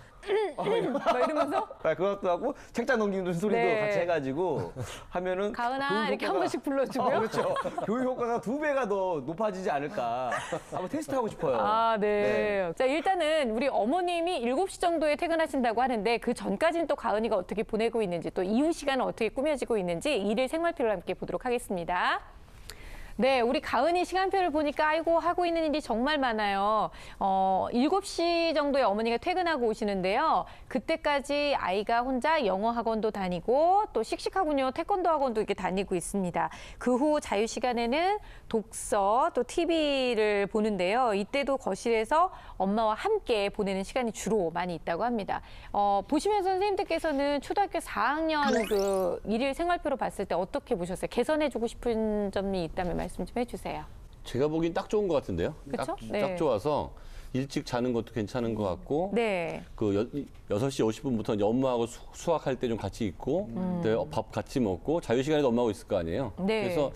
막 이러면서 그것도 하고 책장 넘기는 소리도 네. 같이 해가지고 하면은 가은아 교육 이렇게 한 효과가- 번씩 불러주고요. 그렇죠. 교육 효과가 2배가 더 높아지지 않을까. 한번 테스트하고 싶어요. 아, 네. 자, 일단은 우리 어머님이 7시 정도에 퇴근하신다고 하는데 그 전까지는 또 가은이가 어떻게 보내고 있는지 또 이후 시간은 어떻게 꾸며지고 있는지 일일 생활표를 함께 보도록 하겠습니다. 네, 우리 가은이 시간표를 보니까 아이고 하고 있는 일이 정말 많아요. 7시 정도에 어머니가 퇴근하고 오시는데요. 그때까지 아이가 혼자 영어 학원도 다니고 또 씩씩하군요. 태권도 학원도 이렇게 다니고 있습니다. 그 후 자유 시간에는 독서 또 TV를 보는데요. 이때도 거실에서 엄마와 함께 보내는 시간이 주로 많이 있다고 합니다. 보시면서 선생님들께서는 초등학교 4학년 그 일일 생활표로 봤을 때 어떻게 보셨어요? 개선해주고 싶은 점이 있다면 말씀 좀 해주세요. 제가 보기엔 딱 좋은 것 같은데요. 그쵸? 딱, 네. 딱 좋아서 일찍 자는 것도 괜찮은 것 같고 네. 그 6시 50분부터 이제 엄마하고 수학할 때 좀 같이 있고 밥 같이 먹고 자유 시간에도 엄마하고 있을 거 아니에요. 네. 그래서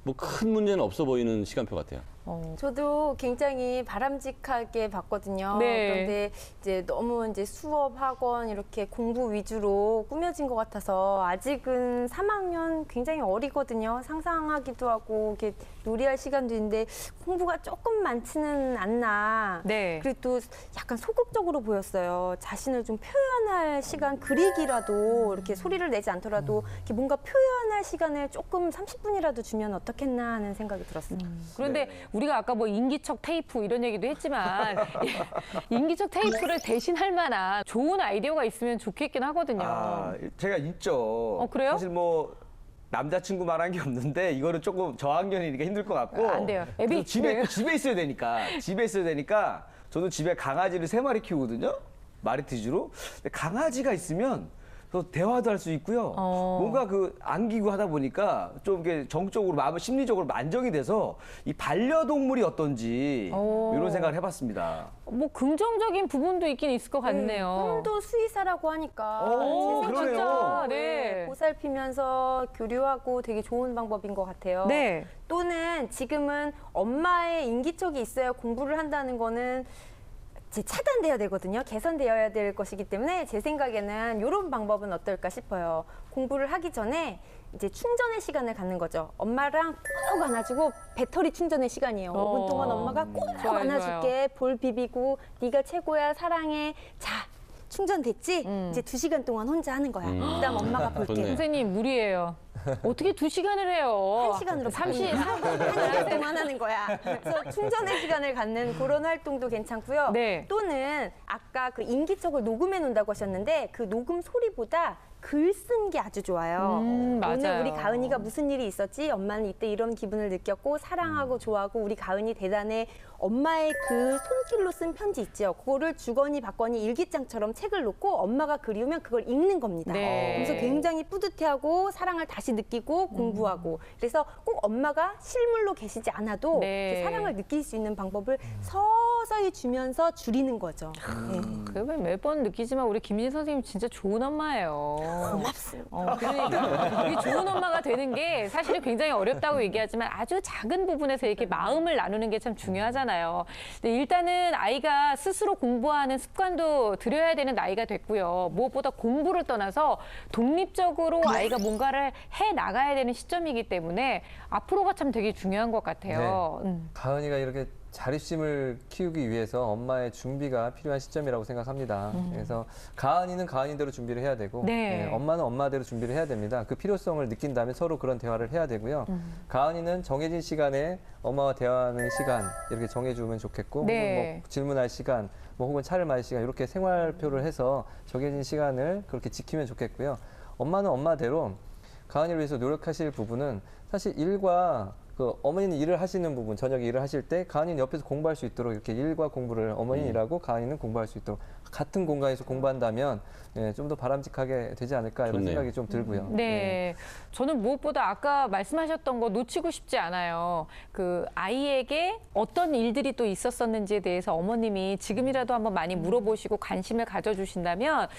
뭐 큰 문제는 없어 보이는 시간표 같아요. 저도 굉장히 바람직하게 봤거든요. 네. 그런데 이제 너무 이제 수업, 학원 이렇게 공부 위주로 꾸며진 것 같아서 아직은 3학년 굉장히 어리거든요. 상상하기도 하고 이렇게 놀이할 시간도 있는데 공부가 조금 많지는 않나. 네. 그리고 또 약간 소극적으로 보였어요. 자신을 좀 표현할 시간, 그리기라도 이렇게 소리를 내지 않더라도 이렇게 뭔가 표현할 시간을 조금 30분이라도 주면 어떻겠나 하는 생각이 들었어요. 그런데 우리가 아까 뭐 인기척 테이프 이런 얘기도 했지만 인기척 테이프를 대신할 만한 좋은 아이디어가 있으면 좋겠긴 하거든요. 아, 제가 있죠. 그래요? 사실 뭐 남자친구 말한 게 없는데 이거는 조금 저학년이니까 힘들 것 같고. 안 돼요. 애비 집에 있어야 되니까 저도 집에 강아지를 3마리 키우거든요. 마리티즈로. 근데 강아지가 있으면 또 대화도 할 수 있고요. 뭔가 그 안기고 하다 보니까 좀 이렇게 정적으로 마음 심리적으로 안정이 돼서 이 반려동물이 어떤지 이런 생각을 해봤습니다. 뭐 긍정적인 부분도 있긴 있을 것 같네요. 꿈도 수의사라고 하니까 오, 제 그러네요. 생각에는 네. 보살피면서 교류하고 되게 좋은 방법인 것 같아요. 네. 또는 지금은 엄마의 인기척이 있어야 공부를 한다는 거는 이제 차단돼야 되거든요. 개선되어야 될 것이기 때문에 제 생각에는 이런 방법은 어떨까 싶어요. 공부를 하기 전에 이제 충전의 시간을 갖는 거죠. 엄마랑 꼭 안아주고 배터리 충전의 시간이에요. 5분 동안 엄마가 꼭 좋아요, 안아줄게. 볼 비비고 네가 최고야 사랑해. 자 충전됐지? 이제 2시간 동안 혼자 하는 거야. 그다음 엄마가 볼게. 좋네. 선생님 무리예요. 어떻게 2시간을 해요? 1시간으로 1시간 동안 하는 거야. 그래서 충전의 시간을 갖는 그런 활동도 괜찮고요. 네. 또는 아까 그 인기척을 녹음해 놓는다고 하셨는데 그 녹음 소리보다 글 쓴 게 아주 좋아요. 오늘 맞아요. 우리 가은이가 무슨 일이 있었지? 엄마는 이때 이런 기분을 느꼈고 사랑하고 좋아하고 우리 가은이 대단해. 엄마의 그 손길로 쓴 편지 있죠. 그거를 주거니 받거니 일기장처럼 책을 놓고 엄마가 그리우면 그걸 읽는 겁니다. 네. 그래서 굉장히 뿌듯해하고 사랑을 다시 느끼고 공부하고 그래서 꼭 엄마가 실물로 계시지 않아도 네. 이렇게 사랑을 느낄 수 있는 방법을 서서히 주면서 줄이는 거죠. 네. 그걸 매번 느끼지만 우리 김진 선생님 진짜 좋은 엄마예요. 고맙습니다. 그러니까 이 좋은 엄마가 되는 게 사실은 굉장히 어렵다고 얘기하지만 아주 작은 부분에서 이렇게 마음을 나누는 게 참 중요하잖아요. 근데 일단은 아이가 스스로 공부하는 습관도 들여야 되는 나이가 됐고요. 무엇보다 공부를 떠나서 독립적으로 아이가 뭔가를 해 나가야 되는 시점이기 때문에 앞으로가 참 되게 중요한 것 같아요. 가은이가 이렇게 자립심을 키우기 위해서 엄마의 준비가 필요한 시점이라고 생각합니다. 그래서 가은이는 가은이대로 준비를 해야 되고 네. 엄마는 엄마대로 준비를 해야 됩니다. 그 필요성을 느낀 다음에 서로 그런 대화를 해야 되고요. 가은이는 정해진 시간에 엄마와 대화하는 시간 이렇게 정해주면 좋겠고 네. 혹은 뭐 질문할 시간 뭐 혹은 차를 마실 시간 이렇게 생활표를 해서 정해진 시간을 그렇게 지키면 좋겠고요. 엄마는 엄마대로 가은이를 위해서 노력하실 부분은 사실 일과 그 어머니는 일을 하시는 부분, 저녁에 일을 하실 때 가은이는 옆에서 공부할 수 있도록 이렇게 일과 공부를 어머니는 일하고 가은이는 공부할 수 있도록 같은 공간에서 공부한다면 좀 더 바람직하게 되지 않을까 이런 좋네요. 생각이 좀 들고요. 네. 저는 무엇보다 아까 말씀하셨던 거 놓치고 싶지 않아요. 그 아이에게 어떤 일들이 또 있었었는지에 대해서 어머님이 지금이라도 한번 많이 물어보시고 관심을 가져주신다면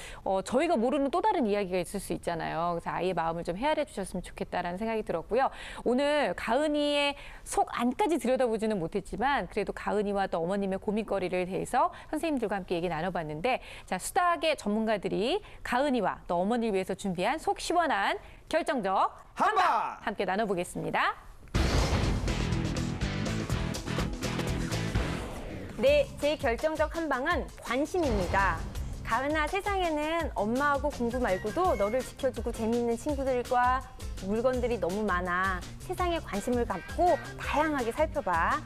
저희가 모르는 또 다른 이야기가 있을 수 있잖아요. 그래서 아이의 마음을 좀 헤아려 주셨으면 좋겠다라는 생각이 들었고요. 오늘 가은이의 속 안까지 들여다보지는 못했지만 그래도 가은이와 또 어머님의 고민거리를 대해서 선생님들과 함께 얘기 나눠봤는데 자, 수다학의 전문가들이 가은이와 또 어머니를 위해서 준비한 속 시원한 결정적 한방! 함께 나눠보겠습니다. 네, 제 결정적 한방은 관심입니다. 가은아, 세상에는 엄마하고 공부 말고도 너를 지켜주고 재미있는 친구들과 물건들이 너무 많아. 세상에 관심을 갖고 다양하게 살펴봐.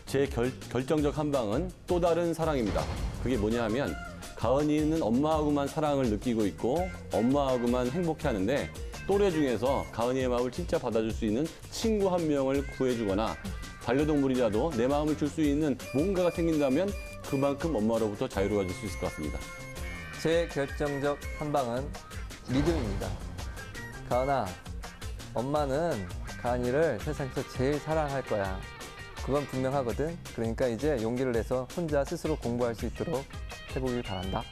제 결정적 한방은 또 다른 사랑입니다. 그게 뭐냐 하면 가은이는 엄마하고만 사랑을 느끼고 있고 엄마하고만 행복해하는데 또래 중에서 가은이의 마음을 진짜 받아줄 수 있는 친구 한 명을 구해주거나 반려동물이라도 내 마음을 줄 수 있는 뭔가가 생긴다면 그만큼 엄마로부터 자유로워질 수 있을 것 같습니다. 제 결정적 한방은 믿음입니다. 가은아, 엄마는 가은이를 세상에서 제일 사랑할 거야. 그건 분명하거든. 그러니까 이제 용기를 내서 혼자 스스로 공부할 수 있도록 해보길 바란다.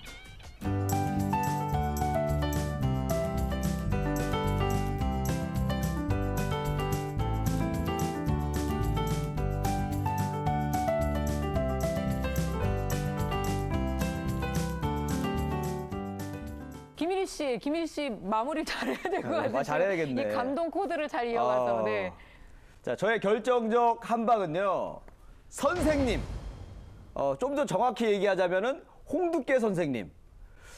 김일 씨 마무리 잘해야 될 것 같아요. 잘해야겠네. 이 감동 코드를 잘 이어가서. 네. 자, 저의 결정적 한방은요. 선생님. 좀 더 정확히 얘기하자면은 홍두깨 선생님.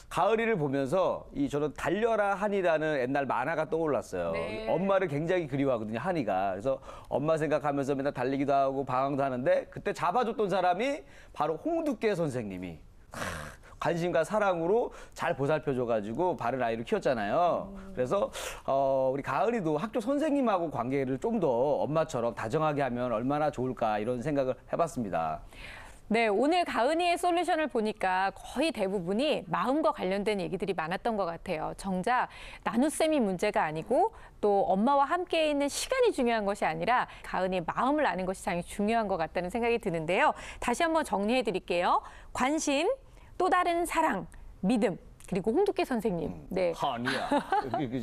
가을이를 보면서 저는 달려라 한이라는 옛날 만화가 떠올랐어요. 네. 엄마를 굉장히 그리워하거든요, 한이가. 그래서 엄마 생각하면서 맨날 달리기도 하고 방황도 하는데 그때 잡아줬던 사람이 바로 홍두깨 선생님이 관심과 사랑으로 잘 보살펴줘가지고 바른 아이를 키웠잖아요. 그래서 우리 가을이도 학교 선생님하고 관계를 좀 더 엄마처럼 다정하게 하면 얼마나 좋을까 이런 생각을 해봤습니다. 네, 오늘 가은이의 솔루션을 보니까 거의 대부분이 마음과 관련된 얘기들이 많았던 것 같아요. 정작 나눗셈이 문제가 아니고 또 엄마와 함께 있는 시간이 중요한 것이 아니라 가은이의 마음을 아는 것이 상당히 중요한 것 같다는 생각이 드는데요. 다시 한번 정리해 드릴게요. 관심, 또 다른 사랑, 믿음, 그리고 홍두깨 선생님. 네. 한이야.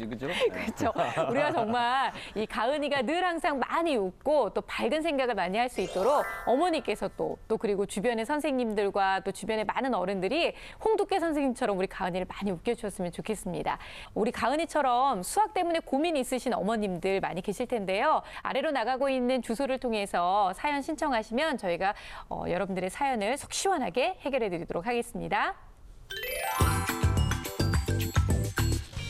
그죠? 그렇죠. 우리가 정말 이 가은이가 늘 항상 많이 웃고 또 밝은 생각을 많이 할 수 있도록 어머니께서 또 그리고 주변의 선생님들과 또 주변의 많은 어른들이 홍두깨 선생님처럼 우리 가은이를 많이 웃겨주셨으면 좋겠습니다. 우리 가은이처럼 수학 때문에 고민이 있으신 어머님들 많이 계실 텐데요. 아래로 나가고 있는 주소를 통해서 사연 신청하시면 저희가 여러분들의 사연을 속 시원하게 해결해 드리도록 하겠습니다.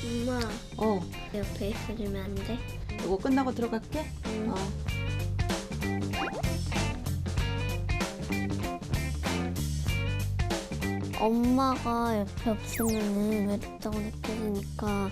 엄마, 어, 옆에 있어주면 안 돼? 이거 끝나고 들어갈게. 어. 엄마가 옆에 없으면은 외롭다고 느껴지니까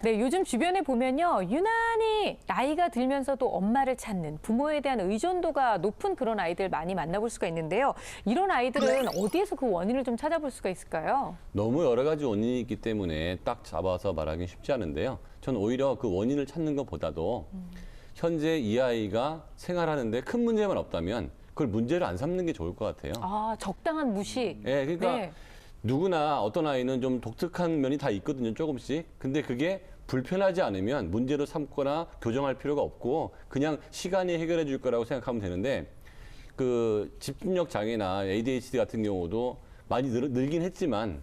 네, 요즘 주변에 보면요. 유난히 나이가 들면서도 엄마를 찾는 부모에 대한 의존도가 높은 그런 아이들 많이 만나볼 수가 있는데요. 이런 아이들은 어디에서 그 원인을 좀 찾아볼 수가 있을까요? 너무 여러 가지 원인이 있기 때문에 딱 잡아서 말하기 쉽지 않은데요. 저는 오히려 그 원인을 찾는 것보다도 현재 이 아이가 생활하는데 큰 문제만 없다면 그걸 문제를 안 삼는 게 좋을 것 같아요. 아, 적당한 무시. 네, 그러니까 네. 누구나 어떤 아이는 좀 독특한 면이 다 있거든요, 조금씩. 근데 그게 불편하지 않으면 문제로 삼거나 교정할 필요가 없고 그냥 시간이 해결해 줄 거라고 생각하면 되는데 그 집중력 장애나 ADHD 같은 경우도 많이 늘긴 했지만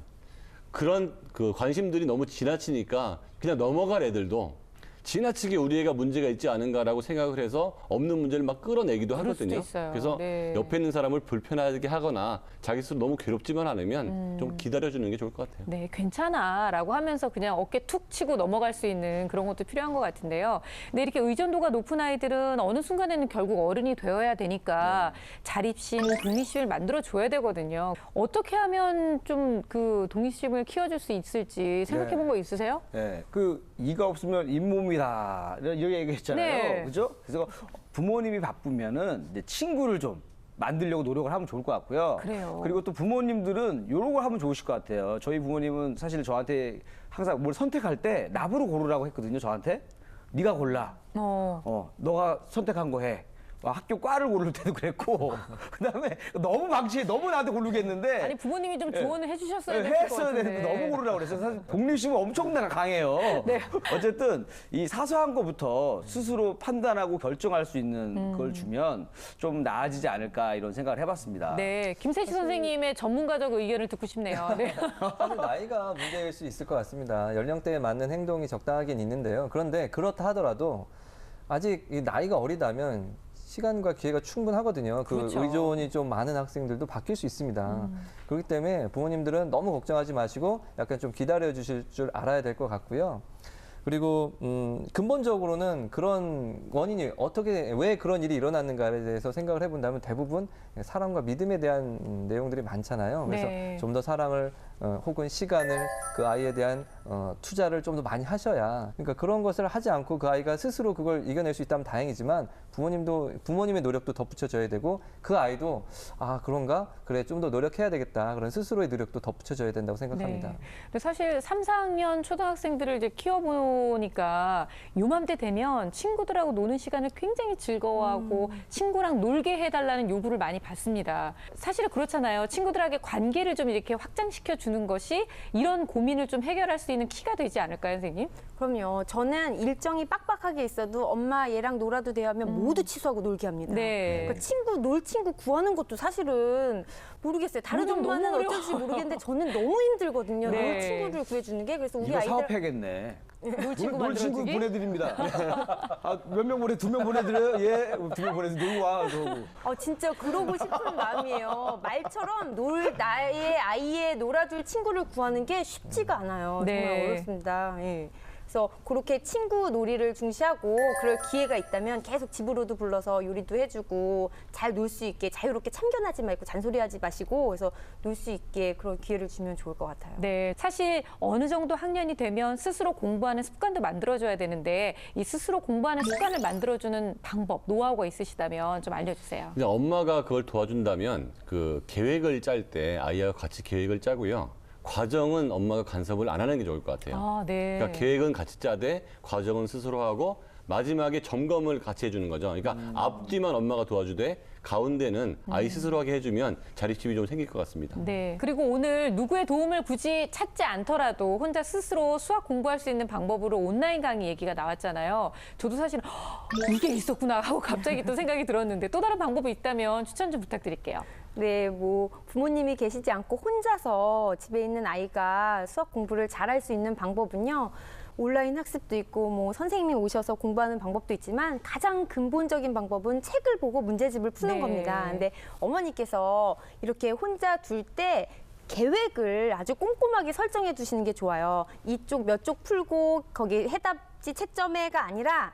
그런 그 관심들이 너무 지나치니까 그냥 넘어갈 애들도 지나치게 우리 애가 문제가 있지 않은가라고 생각을 해서 없는 문제를 막 끌어내기도 그럴 수도 하거든요. 있어요. 그래서 네. 옆에 있는 사람을 불편하게 하거나 자기 스스로 너무 괴롭지만 않으면 좀 기다려주는 게 좋을 것 같아요. 네, 괜찮아라고 하면서 그냥 어깨 툭 치고 넘어갈 수 있는 그런 것도 필요한 것 같은데요. 근데 이렇게 의존도가 높은 아이들은 어느 순간에는 결국 어른이 되어야 되니까 자립심, 독립심을 만들어줘야 되거든요. 어떻게 하면 좀 그 독립심을 키워줄 수 있을지 생각해 본 거 있으세요? 네, 이가 없으면 잇몸이다 이런 얘기했잖아요. 네. 그죠? 그래서 부모님이 바쁘면은 이제 친구를 좀 만들려고 노력을 하면 좋을 것 같고요. 그래요. 그리고 또 부모님들은 이런 걸 하면 좋으실 것 같아요. 저희 부모님은 사실 저한테 항상 뭘 선택할 때 나보고 고르라고 했거든요. 저한테 네가 골라. 너가 선택한 거 해. 학교 과를 고를 때도 그랬고 그다음에 너무 방치해 너무 나한테 고르게 했는데 아니 부모님이 좀 조언을 해주셨어야 될 것 했어야 같은데. 되는데 너무 고르라고 그랬어요. 사실 독립심은 엄청나게 강해요. 네. 어쨌든 이 사소한 것부터 스스로 판단하고 결정할 수 있는 걸 주면 좀 나아지지 않을까 이런 생각을 해봤습니다. 네, 김세식 선생님의 전문가적 의견을 듣고 싶네요. 네. 사실 나이가 문제일 수 있을 것 같습니다. 연령대에 맞는 행동이 적당하긴 있는데요. 그런데 그렇다 하더라도 아직 이 나이가 어리다면 시간과 기회가 충분하거든요. 그 그렇죠. 의존이 좀 많은 학생들도 바뀔 수 있습니다. 그렇기 때문에 부모님들은 너무 걱정하지 마시고 약간 좀 기다려 주실 줄 알아야 될 것 같고요. 그리고 근본적으로는 그런 원인이 왜 그런 일이 일어났는가에 대해서 생각을 해본다면 대부분 사랑과 믿음에 대한 내용들이 많잖아요. 그래서 네. 좀 더 사랑을 혹은 시간을 그 아이에 대한 투자를 좀 더 많이 하셔야 그러니까 그런 것을 하지 않고 그 아이가 스스로 그걸 이겨낼 수 있다면 다행이지만 부모님의 노력도 덧붙여져야 되고 그 아이도 아 그런가 그래 좀 더 노력해야 되겠다 그런 스스로의 노력도 덧붙여져야 된다고 생각합니다. 네. 근데 사실 3, 4학년 초등학생들을 이제 키워보니까 요맘때 되면 친구들하고 노는 시간을 굉장히 즐거워하고 친구랑 놀게 해달라는 요구를 많이 받습니다. 사실은 그렇잖아요. 친구들에게 관계를 좀 이렇게 확장시켜 주는 주는 것이 이런 고민을 좀 해결할 수 있는 키가 되지 않을까요, 선생님? 그럼요. 저는 일정이 빡빡하게 있어도 엄마 얘랑 놀아도 돼요 하면 모두 취소하고 놀게 합니다. 네. 그러니까 놀 친구 구하는 것도 사실은 모르겠어요. 다른 요즘 엄마는 너무 어쩔지 모르겠는데 저는 너무 힘들거든요. 네. 놀 친구를 구해주는 게. 그래서 우리 이거 아이들 사업해야겠네. 놀 친구 놀 친구 만들어주기? 보내드립니다. 몇 명 두 명 보내드려요? 예, 2명 보내서 놀고 와. 그러고. 진짜 그러고 싶은 마음이에요. 말처럼 나의 아이의 놀아줄 친구를 구하는 게 쉽지가 않아요. 네. 정말 어렵습니다. 예. 그래서 그렇게 친구 놀이를 중시하고 그럴 기회가 있다면 계속 집으로도 불러서 요리도 해주고 잘 놀 수 있게 자유롭게 참견하지 말고 잔소리하지 마시고 그래서 놀 수 있게 그런 기회를 주면 좋을 것 같아요. 네, 사실 어느 정도 학년이 되면 스스로 공부하는 습관도 만들어줘야 되는데 이 스스로 공부하는 습관을 만들어주는 방법, 노하우가 있으시다면 좀 알려주세요. 근데 엄마가 그걸 도와준다면 그 계획을 짤 때 아이와 같이 계획을 짜고요. 과정은 엄마가 간섭을 안 하는 게 좋을 것 같아요. 아, 네. 그러니까 계획은 같이 짜되 과정은 스스로 하고 마지막에 점검을 같이 해주는 거죠. 그러니까 앞뒤만 엄마가 도와주되 가운데는 아이 스스로 하게 해주면 자립심이 좀 생길 것 같습니다. 네. 그리고 오늘 누구의 도움을 굳이 찾지 않더라도 혼자 스스로 수학 공부할 수 있는 방법으로 온라인 강의 얘기가 나왔잖아요. 저도 사실 이게 있었구나 하고 갑자기 또 생각이 들었는데 또 다른 방법이 있다면 추천 좀 부탁드릴게요. 네, 부모님이 계시지 않고 혼자서 집에 있는 아이가 수학 공부를 잘할 수 있는 방법은요. 온라인 학습도 있고 선생님이 오셔서 공부하는 방법도 있지만 가장 근본적인 방법은 책을 보고 문제집을 푸는 네. 겁니다. 근데 어머니께서 이렇게 혼자 둘 때 계획을 아주 꼼꼼하게 설정해 두시는 게 좋아요. 이쪽 몇 쪽 풀고 거기 해답지 채점해가 아니라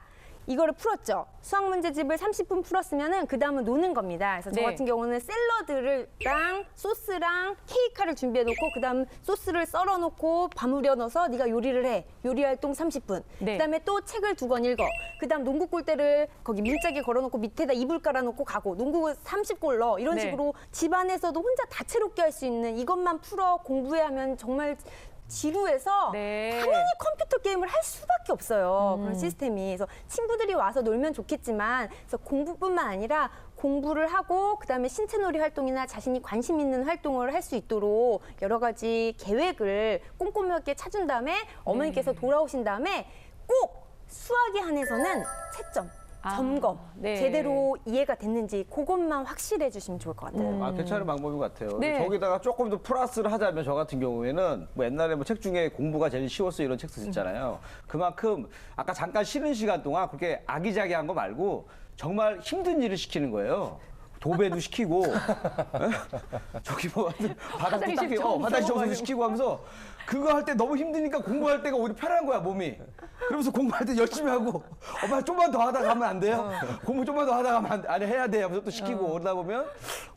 이거를 풀었죠. 수학 문제집을 30분 풀었으면은 그 다음은 노는 겁니다. 그래서 저 네. 같은 경우는 샐러드랑 소스랑 케이크를 준비해 놓고 그 다음 소스를 썰어 놓고 버무려 넣어서 네가 요리를 해. 요리 활동 30분. 네. 그다음에 또 책을 2권 읽어. 그다음 농구 골대를 거기 문짝에 걸어 놓고 밑에다 이불 깔아 놓고 가고 농구 30골 넣어. 이런 네. 식으로 집안에서도 혼자 다채롭게 할 수 있는 이것만 풀어 공부해 하면 정말 지루해서 네. 당연히 컴퓨터 게임을 할 수밖에 없어요. 그런 시스템이. 그래서 친구들이 와서 놀면 좋겠지만 그래서 공부뿐만 아니라 공부를 하고 그다음에 신체놀이 활동이나 자신이 관심 있는 활동을 할 수 있도록 여러 가지 계획을 꼼꼼하게 찾은 다음에 어머니께서 돌아오신 다음에 꼭 수학에 한해서는 채점, 점검, 네. 제대로 이해가 됐는지 그것만 확실해 주시면 좋을 것 같아요. 괜찮은 방법인 것 같아요. 네. 저기다가 조금 더 플러스를 하자면 저 같은 경우에는 옛날에 책 중에 공부가 제일 쉬웠어 이런 책 있잖아요. 그만큼 아까 잠깐 쉬는 시간 동안 그렇게 아기자기한 거 말고 정말 힘든 일을 시키는 거예요. 도배도 시키고 저기 바닥도 화장실 청소. 화장실 청소도 시키고 하면서 그거 할 때 너무 힘드니까 공부할 때가 오히려 편한 거야 몸이. 그러면서 공부할 때 열심히 하고 엄마 좀만 더 하다 가면 안 돼요? 공부 좀만 더 하다 가면 아니 해야 돼 하면서 또 시키고 그러다 보면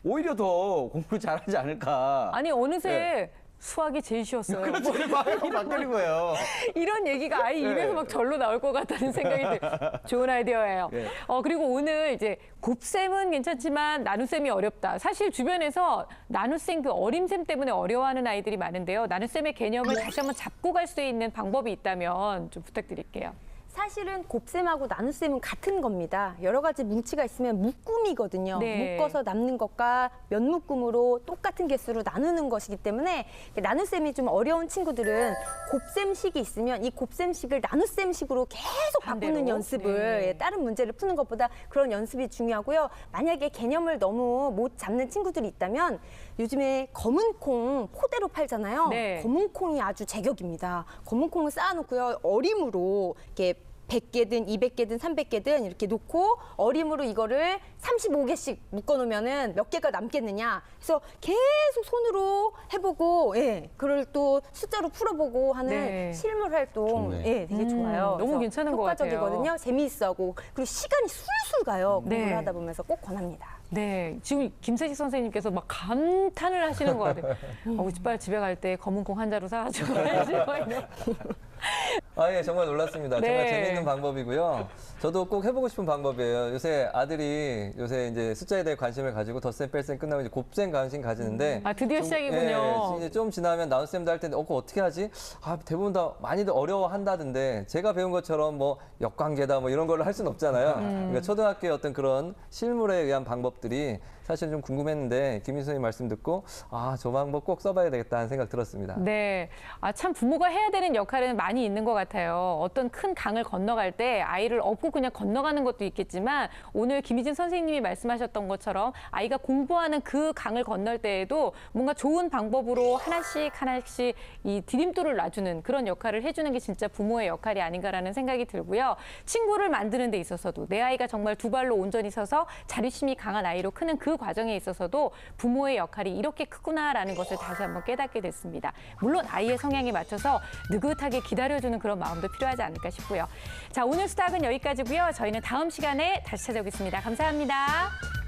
오히려 더 공부를 잘하지 않을까. 아니 어느새 수학이 제일 쉬웠어요. 그렇죠. 마음이 바뀌는 거예요. 이런 얘기가 아이 입에서 막 절로 나올 것 같다는 생각이 들어요. 좋은 아이디어예요. 네. 그리고 오늘 이제 곱셈은 괜찮지만 나눗셈이 어렵다. 사실 주변에서 나눗셈 그 어림셈 때문에 어려워하는 아이들이 많은데요. 나눗셈의 개념을 다시 한번 잡고 갈 수 있는 방법이 있다면 좀 부탁드릴게요. 사실은 곱셈하고 나눗셈은 같은 겁니다. 여러 가지 뭉치가 있으면 묶음이거든요. 네. 묶어서 남는 것과 몇 묶음으로 똑같은 개수로 나누는 것이기 때문에 나눗셈이 좀 어려운 친구들은 곱셈식이 있으면 이 곱셈식을 나눗셈식으로 계속 바꾸는 반대로? 연습을 네. 다른 문제를 푸는 것보다 그런 연습이 중요하고요. 만약에 개념을 너무 못 잡는 친구들이 있다면 요즘에 검은 콩 포대로 팔잖아요. 네. 검은 콩이 아주 제격입니다. 검은 콩을 쌓아놓고요. 어림으로 이렇게 100개든 200개든 300개든 이렇게 놓고 어림으로 이거를 35개씩 묶어놓으면은 몇 개가 남겠느냐. 그래서 계속 손으로 해보고, 그걸 또 숫자로 풀어보고 하는 네. 실물 활동, 좋네. 되게 좋아요. 너무 그래서 괜찮은 것 같아요. 효과적이거든요. 재미있어하고 그리고 시간이 술술 가요. 공부를 네. 하다 보면서 꼭 권합니다. 네, 지금 김세식 선생님께서 막 감탄을 하시는 것 같아요. 우리 빨리 집에 갈 때 검은 콩 한 자루 사가지고 가야지. 예, 정말 놀랐습니다. 네. 정말 재밌는 방법이고요. 저도 꼭 해보고 싶은 방법이에요. 요새 아들이 요새 이제 숫자에 대해 관심을 가지고 덧셈, 뺄셈 끝나고 이제 곱셈 관심 가지는데. 아, 드디어 시작이군요. 예, 이제 좀 지나면 나눗셈도 할 텐데, 그거 어떻게 하지? 대부분 다 많이들 어려워한다던데, 제가 배운 것처럼 뭐 역관계다 뭐 이런 거를 할 수는 없잖아요. 그러니까 초등학교의 어떤 그런 실물에 의한 방법들이 사실 좀 궁금했는데, 김민수 선생님 말씀 듣고, 저 방법 꼭 써봐야 되겠다 하는 생각 들었습니다. 네. 참 부모가 해야 되는 역할은 많이 있는 것 같아요. 어떤 큰 강을 건너갈 때 아이를 업고 그냥 건너가는 것도 있겠지만 오늘 김희진 선생님이 말씀하셨던 것처럼 아이가 공부하는 그 강을 건널 때에도 뭔가 좋은 방법으로 하나씩 이 디딤돌을 놔주는 그런 역할을 해주는 게 진짜 부모의 역할이 아닌가라는 생각이 들고요. 친구를 만드는 데 있어서도 내 아이가 정말 두 발로 온전히 서서 자립심이 강한 아이로 크는 그 과정에 있어서도 부모의 역할이 이렇게 크구나라는 것을 다시 한번 깨닫게 됐습니다. 물론 아이의 성향에 맞춰서 느긋하게 기다려주는 그런 마음도 필요하지 않을까 싶고요. 자, 오늘 수다학은 여기까지고요. 저희는 다음 시간에 다시 찾아오겠습니다. 감사합니다.